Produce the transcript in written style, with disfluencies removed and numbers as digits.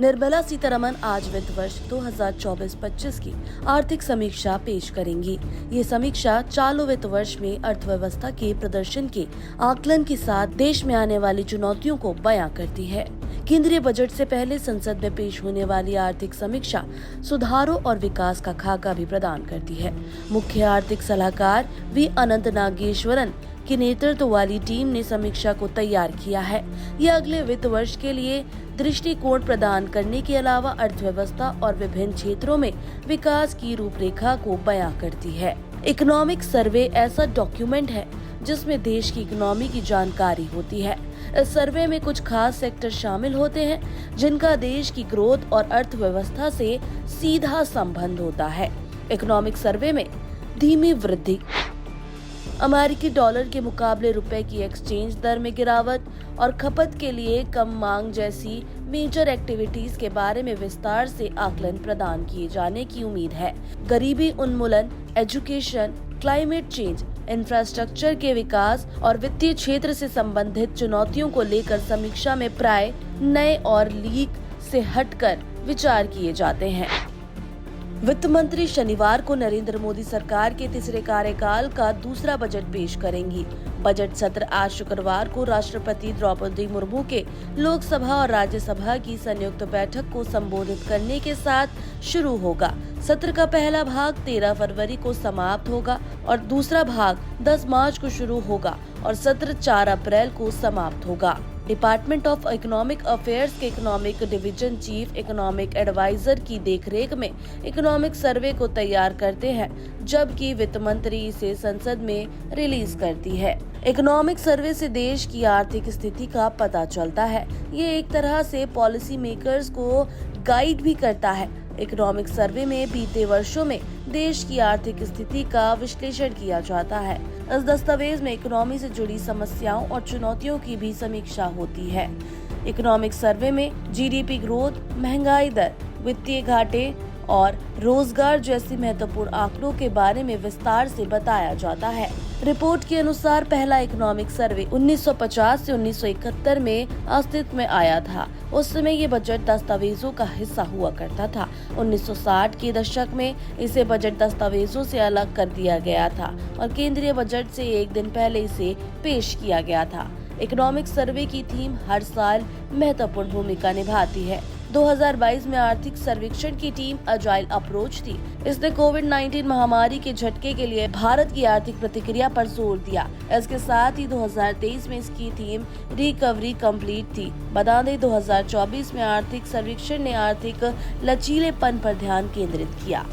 निर्मला सीतारमण आज वित्त वर्ष 2024-25 की आर्थिक समीक्षा पेश करेंगी। ये समीक्षा चालू वित्त वर्ष में अर्थव्यवस्था के प्रदर्शन के आकलन के साथ देश में आने वाली चुनौतियों को बयां करती है। केंद्रीय बजट से पहले संसद में पेश होने वाली आर्थिक समीक्षा सुधारों और विकास का खाका भी प्रदान करती है। मुख्य आर्थिक सलाहकार वी अनंत नागेश्वरन के नेतृत्व वाली टीम ने समीक्षा को तैयार किया है। यह अगले वित्त वर्ष के लिए दृष्टिकोण प्रदान करने के अलावा अर्थव्यवस्था और विभिन्न क्षेत्रों में विकास की रूपरेखा को बयां करती है। इकोनॉमिक सर्वे ऐसा डॉक्यूमेंट है जिसमें देश की इकोनॉमी की जानकारी होती है। इस सर्वे में कुछ खास सेक्टर शामिल होते हैं जिनका देश की ग्रोथ और अर्थव्यवस्था से सीधा संबंध होता है। इकोनॉमिक सर्वे में धीमी वृद्धि, अमेरिकी डॉलर के मुकाबले रुपए की एक्सचेंज दर में गिरावट और खपत के लिए कम मांग जैसी मेजर एक्टिविटीज के बारे में विस्तार से आकलन प्रदान किए जाने की उम्मीद है। गरीबी उन्मूलन, एजुकेशन, क्लाइमेट चेंज, इंफ्रास्ट्रक्चर के विकास और वित्तीय क्षेत्र से संबंधित चुनौतियों को लेकर समीक्षा में प्राय नए और लीक से हटकर विचार किए जाते हैं। वित्त मंत्री शनिवार को नरेंद्र मोदी सरकार के तीसरे कार्यकाल का दूसरा बजट पेश करेंगी। बजट सत्र आज शुक्रवार को राष्ट्रपति द्रौपदी मुर्मू के लोकसभा और राज्यसभा की संयुक्त बैठक को संबोधित करने के साथ शुरू होगा। सत्र का पहला भाग 13 फरवरी को समाप्त होगा और दूसरा भाग 10 मार्च को शुरू होगा और सत्र 4 अप्रैल को समाप्त होगा। डिपार्टमेंट ऑफ इकोनॉमिक अफेयर्स के economic division chief economic adviser की देखरेख में इकोनॉमिक सर्वे को तैयार करते हैं, जबकि वित्त मंत्री इसे संसद में रिलीज करती है। इकोनॉमिक सर्वे से देश की आर्थिक स्थिति का पता चलता है। ये एक तरह से पॉलिसी मेकर्स को गाइड भी करता है। इकोनॉमिक सर्वे में बीते वर्षों में देश की आर्थिक स्थिति का विश्लेषण किया जाता है। इस दस्तावेज में इकोनॉमी से जुड़ी समस्याओं और चुनौतियों की भी समीक्षा होती है। इकोनॉमिक सर्वे में जीडीपी ग्रोथ, महंगाई दर, वित्तीय घाटे और रोजगार जैसी महत्वपूर्ण आंकड़ों के बारे में विस्तार से बताया जाता है। रिपोर्ट के अनुसार पहला इकोनॉमिक सर्वे 1950 से 1971 में अस्तित्व में आया था। उस समय ये बजट दस्तावेजों का हिस्सा हुआ करता था। 1960 के दशक में इसे बजट दस्तावेजों से अलग कर दिया गया था और केंद्रीय बजट से एक दिन पहले इसे पेश किया गया था। इकोनॉमिक सर्वे की थीम हर साल महत्वपूर्ण भूमिका निभाती है। 2022 में आर्थिक सर्वेक्षण की टीम अजाइल अप्रोच थी। इसने कोविड-19 महामारी के झटके के लिए भारत की आर्थिक प्रतिक्रिया पर जोर दिया। इसके साथ ही 2023 में इसकी थीम रिकवरी कंप्लीट थी। बता दें 2024 में आर्थिक सर्वेक्षण ने आर्थिक लचीलेपन पर ध्यान केंद्रित किया।